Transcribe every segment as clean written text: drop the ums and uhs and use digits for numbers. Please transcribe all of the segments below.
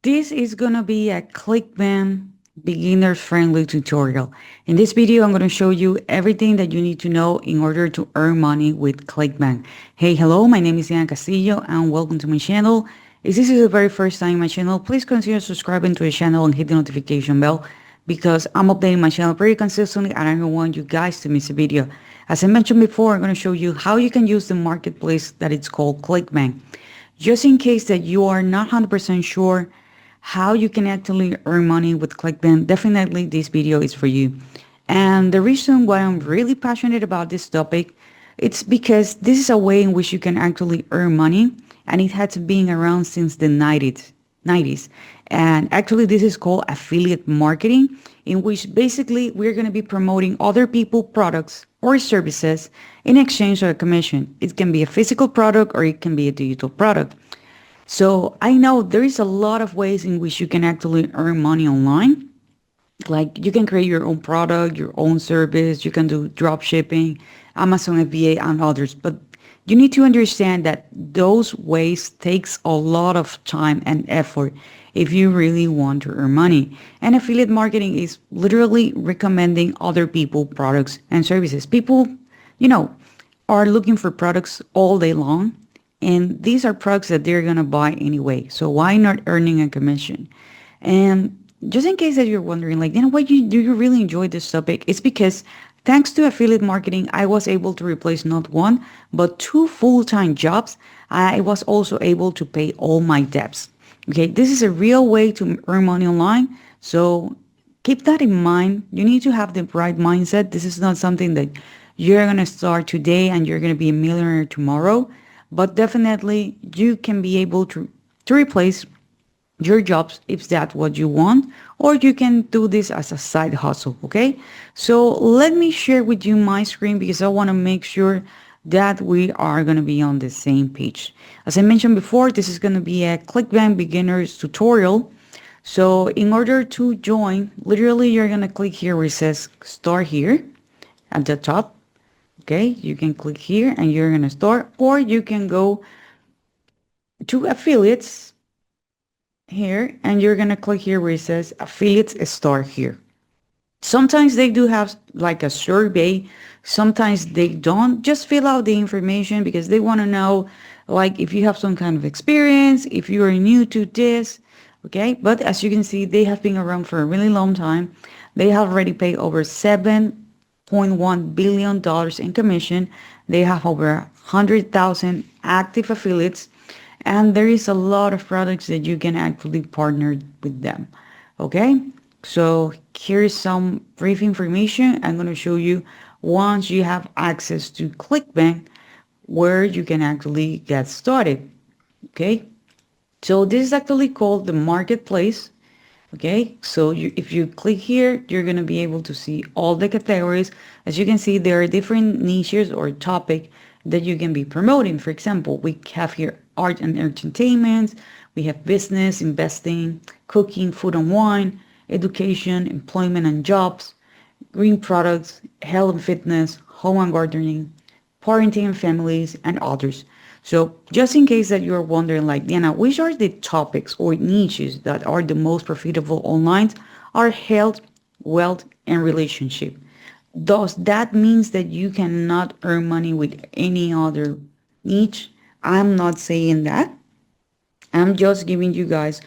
This is going to be a ClickBank beginner friendly tutorial. In this video, I'm going to show you everything that you need to know in order to earn money with ClickBank. Hey, hello, my name is Ian Castillo and welcome to my channel. If this is the very first time in my channel, please consider subscribing to the channel and hit the notification bell because I'm updating my channel pretty consistently and I don't want you guys to miss a video. As I mentioned before, I'm going to show you how you can use the marketplace that it's called ClickBank. Just in case that you are not 100% sure how you can actually earn money with ClickBank, definitely this video is for you. And the reason why I'm really passionate about this topic, it's because this is a way in which you can actually earn money, and it has been around since the 90s. And actually this is called affiliate marketing, in which basically we're going to be promoting other people products or services in exchange for a commission. It can be a physical product or it can be a digital product. So I know there is a lot of ways in which you can actually earn money online. Like you can create your own product, your own service, you can do drop shipping, Amazon FBA and others. But you need to understand that those ways takes a lot of time and effort if you really want to earn money. And affiliate marketing is literally recommending other people products and services. People, you know, are looking for products all day long, and these are products that they're going to buy anyway. So why not earning a commission? And just in case that you're wondering, like, do you really enjoy this topic? It's because thanks to affiliate marketing, I was able to replace not one, but two full-time jobs. I was also able to pay all my debts. Okay, this is a real way to earn money online. So keep that in mind. You need to have the right mindset. This is not something that you're going to start today and you're going to be a millionaire tomorrow. But definitely you can be able to replace your jobs if that's what you want, or you can do this as a side hustle. Okay, so let me share with you my screen because I want to make sure that we are going to be on the same page. As I mentioned before, this is going to be a ClickBank beginners tutorial. So in order to join, literally you're going to click here where it says start here at the top. Okay, you can click here and you're going to start, or you can go to affiliates here and you're going to click here where it says affiliates start here. Sometimes they do have like a survey, sometimes they don't. Just fill out the information because they want to know like if you have some kind of experience, if you are new to this. Okay, but as you can see, they have been around for a really long time. They have already paid over $7.1 billion in commission. They have over 100,000 active affiliates, and there is a lot of products that you can actually partner with them. Okay, so here's some brief information I'm going to show you once you have access to ClickBank, where you can actually get started. Okay, so this is actually called the marketplace. Okay, so if you click here, you're going to be able to see all the categories. As you can see, there are different niches or topic that you can be promoting. For example, we have here art and entertainment, we have business, investing, cooking, food and wine, education, employment and jobs, green products, health and fitness, home and gardening, parenting and families, and others. So just in case that you're wondering, like, Diana, which are the topics or niches that are the most profitable online, are health, wealth, and relationship. Thus, that means that you cannot earn money with any other niche. I'm not saying that. I'm just giving you guys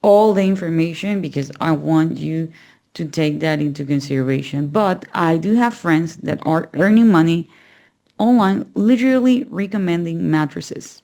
all the information because I want you to take that into consideration. But I do have friends that are earning money online, literally recommending mattresses.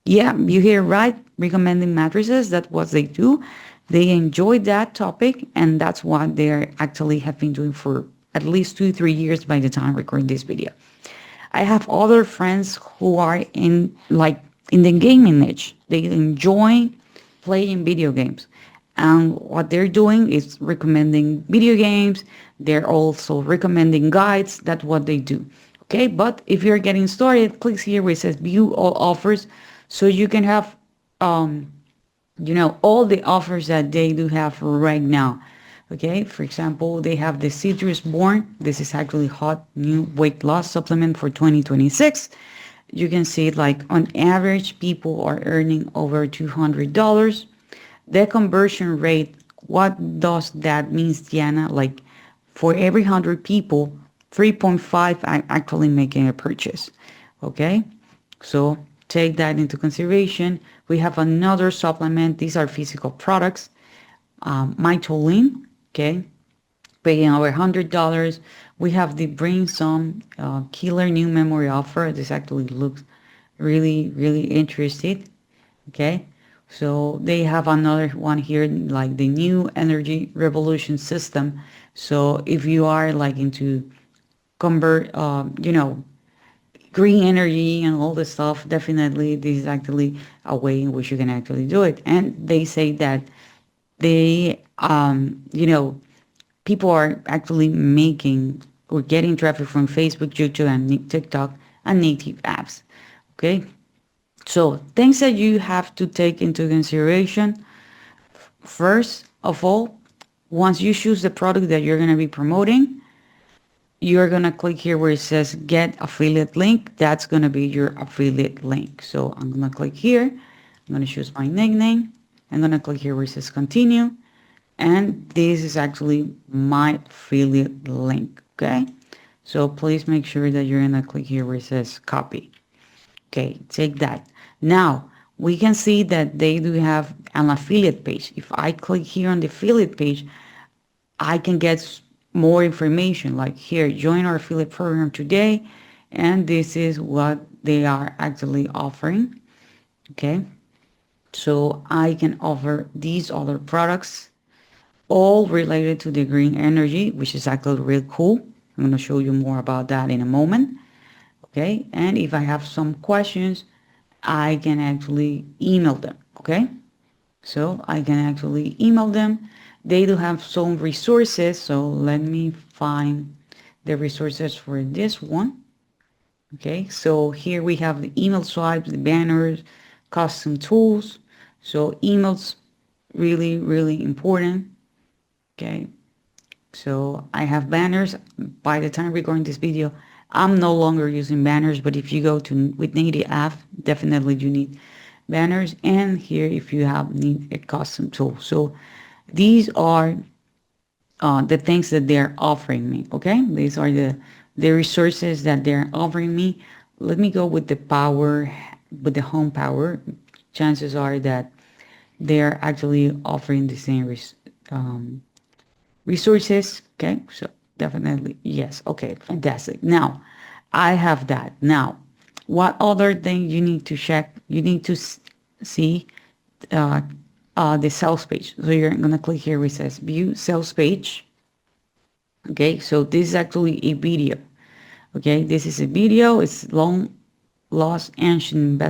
Yeah, you hear right, recommending mattresses. That's what they do. They enjoy that topic, and that's what they actually have been doing for at least 2-3 years by the time I record this video. I have other friends who are in the gaming niche. They enjoy playing video games. And what they're doing is recommending video games. They're also recommending guides. That's what they do. Okay, but if you're getting started, click here where it says view all offers, so you can have all the offers that they do have right now. Okay, for example, they have the Citrus Born. This is actually hot new weight loss supplement for 2026. You can see like on average, people are earning over $200. The conversion rate, what does that mean, Diana? Like for every 100 people, 3.5 are actually making a purchase. Okay, so take that into consideration. We have another supplement. These are physical products. Mytolin, okay, paying over $100. We have the Bring Some Killer New Memory offer. This actually looks really, really interesting. Okay, so they have another one here, like the new energy revolution system. So if you are like into convert, green energy and all this stuff, definitely this is actually a way in which you can actually do it. And they say that they, people are actually making or getting traffic from Facebook, YouTube, and TikTok and native apps. Okay, so things that you have to take into consideration. First of all, once you choose the product that you're going to be promoting, you're going to click here where it says get affiliate link. That's going to be your affiliate link. So I'm going to click here. I'm going to choose my nickname. I'm going to click here where it says continue. And this is actually my affiliate link. Okay. So please make sure that you're going to click here where it says copy. Okay, take that. Now, we can see that they do have an affiliate page. If I click here on the affiliate page, I can get more information like here, join our affiliate program today. And this is what they are actually offering. Okay, so I can offer these other products, all related to the green energy, which is actually really cool. I'm going to show you more about that in a moment. Okay, and if I have some questions, I can actually email them. Okay, so I can actually email them. They do have some resources, so let me find the resources for this one. Okay, so here we have the email swipes, the banners, custom tools. So emails really, really important. Okay, so I have banners. By the time recording this video, I'm no longer using banners, but if you go to with native app, definitely you need banners. And here, if you have need a custom tool. So these are the things that they're offering me. Okay, these are the resources that they're offering me. Let me go with the power, with the home power. Chances are that they're actually offering the same resources. Okay, so definitely yes. Okay, fantastic. Now I have that. Now what other thing you need to check? You need to see uh, the sales page. So you're gonna click here where it says view sales page. Okay, so this is actually a video. Okay, this is a video. It's long lost ancient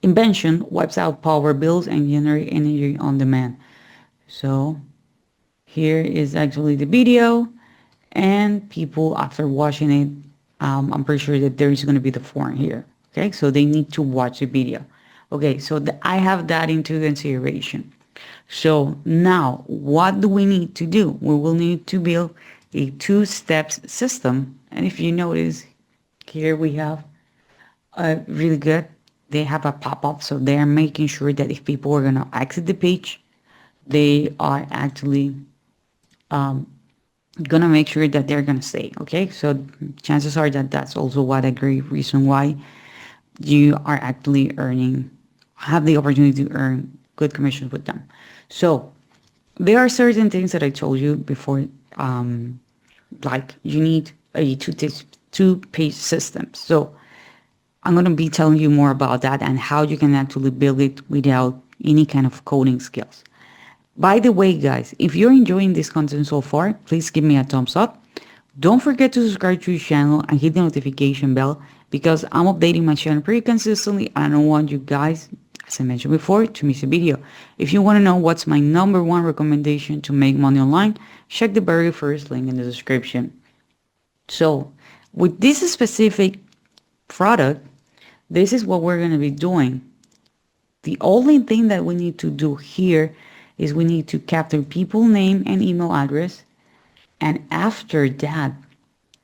invention wipes out power bills and generate energy on demand. So here is actually the video, and people after watching it, I'm pretty sure that there is going to be the form here. Okay, so they need to watch the video. Okay, so I have that into consideration. So now what do we need to do? We will need to build a two-step system. And if you notice here, we have a really good, they have a pop-up. So they are making sure that if people are going to exit the page, they are actually gonna make sure that they're gonna stay. Okay, so chances are that that's also what a great reason why you are actually have the opportunity to earn good commissions with them. So there are certain things that I told you before, like you need a two-page system. So I'm going to be telling you more about that and how you can actually build it without any kind of coding skills. By the way, guys, if you're enjoying this content so far, please give me a thumbs up. Don't forget to subscribe to the channel and hit the notification bell because I'm updating my channel pretty consistently. I don't want you guys, as I mentioned before, to miss a video. If you want to know what's my number one recommendation to make money online, check the very first link in the description. So with this specific product, this is what we're going to be doing. The only thing that we need to do here is we need to capture people name and email address. And after that,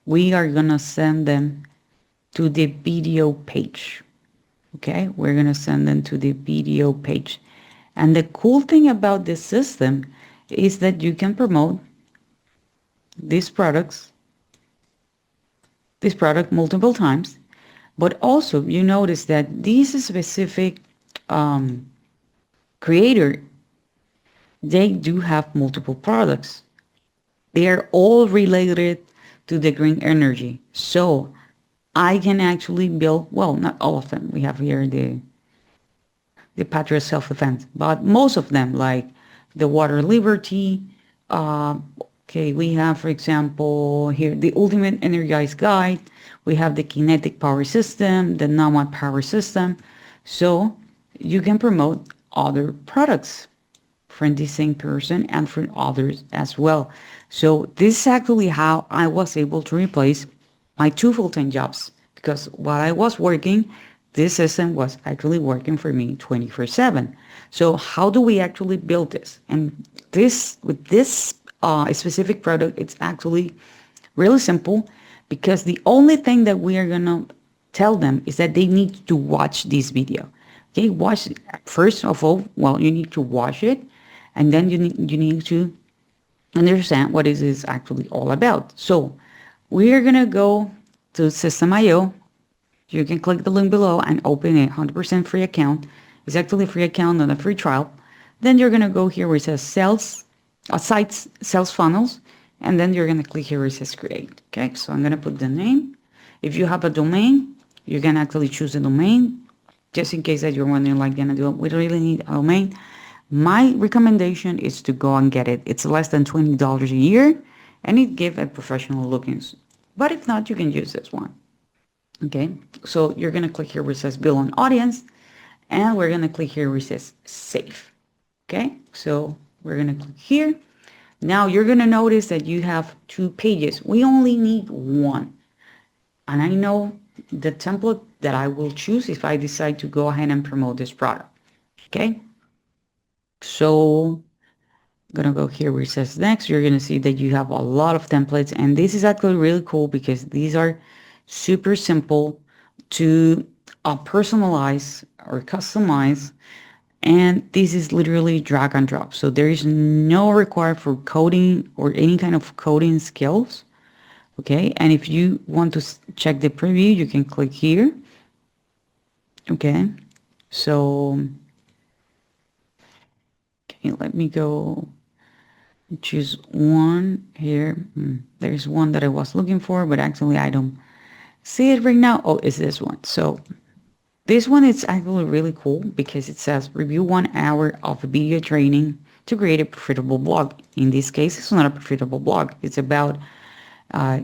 we are going to send them to the video page. Okay, we're going to send them to the video page. And the cool thing about this system is that you can promote these products, this product multiple times, but also you notice that this specific um, creator, they do have multiple products. They are all related to the green energy. So I can actually build, well, not all of them. We have here the Patriot Self-Defense, but most of them, like the Water Liberty. Uh, okay, we have, for example, here the Ultimate Energized Guide. We have the Kinetic Power System, the Nomad Power System. So you can promote other products from the same person and from others as well. So this is actually how I was able to replace my two full-time jobs, because while I was working, this system was actually working for me 24/7. So how do we actually build this? And this, with this specific product, it's actually really simple, because the only thing that we are gonna tell them is that they need to watch this video. Okay, watch it. First of all, well, you need to watch it, and then you need to understand what is this actually all about. So we are gonna go to System.io. You can click the link below and open a 100% free account. It's actually a free account, not a free trial. Then you're gonna go here where it says sales, sites, sales funnels, and then you're gonna click here where it says create. Okay, so I'm gonna put the name. If you have a domain, you can actually choose a domain. Just in case that you're wondering, like, Diana, do we really need a domain? My recommendation is to go and get it. It's less than $20 a year, and it gives a professional looking. But if not, you can use this one. Okay, so you're gonna click here where it says build an audience, and we're gonna click here where it says save. Okay, so we're gonna click here. Now you're gonna notice that you have two pages. We only need one. And I know the template that I will choose if I decide to go ahead and promote this product. Okay, so I'm gonna go here where it says next. You're gonna see that you have a lot of templates, and this is actually really cool because these are super simple to personalize or customize, and this is literally drag and drop. So there is no required for coding or any kind of coding skills. Okay, and if you want to check the preview, you can click here. Okay, so okay, let me go choose one here. There's one that I was looking for, but actually I don't see it right now. Oh, it's this one. So this one is actually really cool because it says review 1 hour of video training to create a profitable blog. In this case, it's not a profitable blog. It's about uh,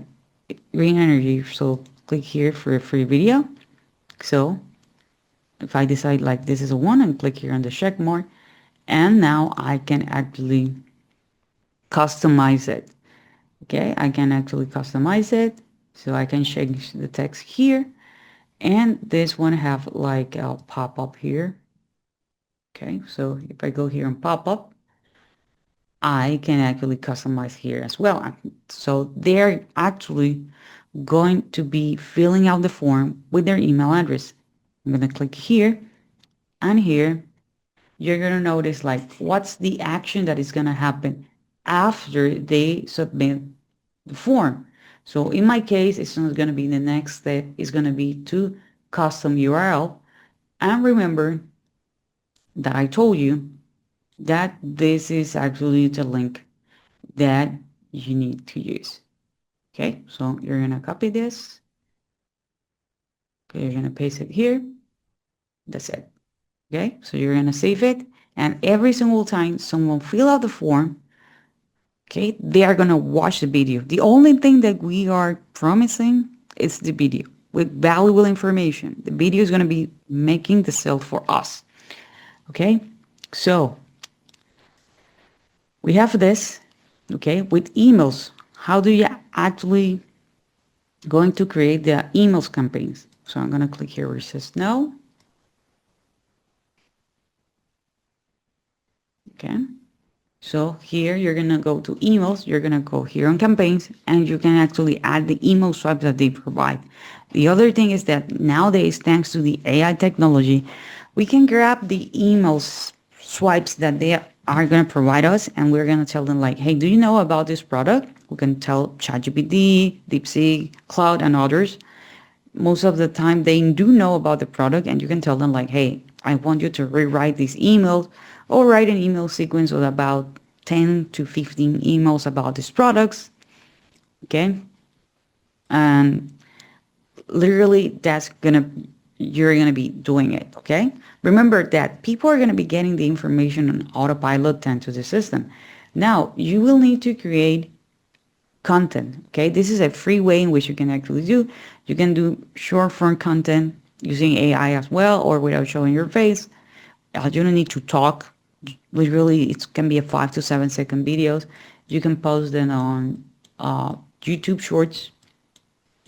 green energy. So click here for a free video. So if I decide like this is a one, and click here on the check mark, and now I can actually customize it. Okay, I can actually customize it. So I can change the text here, and this one have like a pop-up here. Okay, so if I go here and pop-up, I can actually customize here as well. So they're actually going to be filling out the form with their email address. I'm going to click here, and here you're going to notice like what's the action that is going to happen after they submit the form. So in my case, it's not going to be the next step. It's going to be to custom URL. And remember that I told you that this is actually the link that you need to use. Okay, so you're going to copy this. Okay, you're going to paste it here. That's it. Okay, so you're going to save it. And every single time someone fill out the form, okay, they are going to watch the video. The only thing that we are promising is the video with valuable information. The video is going to be making the sale for us. Okay, so we have this. Okay, with emails, how do you actually going to create the emails campaigns? So I'm going to click here where it says no. Okay, so here you're going to go to emails, you're going to go here on campaigns, and you can actually add the email swipes that they provide. The other thing is that nowadays, thanks to the AI technology, we can grab the emails swipes that they are going to provide us, and we're going to tell them like, hey, do you know about this product? We can tell ChatGPT, DeepSeek, Cloud, and others. Most of the time they do know about the product, and you can tell them like, hey, I want you to rewrite these emails, or write an email sequence with about 10 to 15 emails about these products. Okay. And literally you're gonna be doing it. Okay. Remember that people are gonna be getting the information on autopilot into the system. Now you will need to create content. Okay, this is a free way in which you can actually do. You can do short form content using AI as well, or without showing your face. You don't need to talk. Literally, it can be a 5 to 7 second videos. You can post them on YouTube Shorts,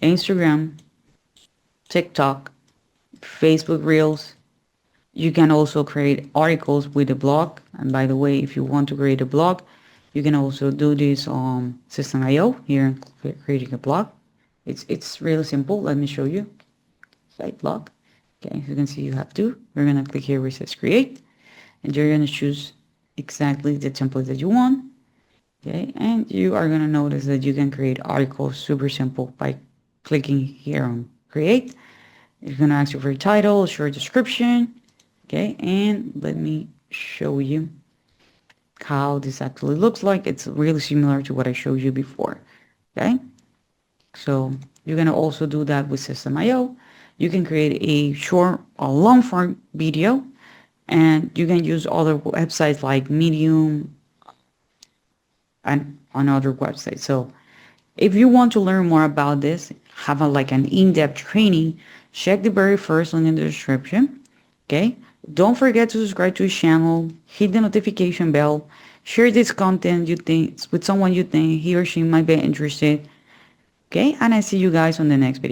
Instagram, TikTok, Facebook Reels. You can also create articles with a blog. And by the way, if you want to create a blog, you can also do this on System.io here, creating a blog. It's really simple. Let me show you. Site blog. Okay, as you can see, you have two. We're gonna click here where it says create, and you're gonna choose exactly the template that you want. Okay, and you are gonna notice that you can create articles super simple by clicking here on create. It's gonna ask you for a title, short description. Okay, and let me show you how this actually looks like. It's really similar to what I showed you before. Okay, so you're gonna also do that with System.io. You can create a long form video, and you can use other websites like Medium and on other websites. So if you want to learn more about this, have like an in-depth training, check the very first link in the description. Okay, don't forget to subscribe to the channel, hit the notification bell, share this content you think with someone you think he or she might be interested. Okay, and I see you guys on the next video.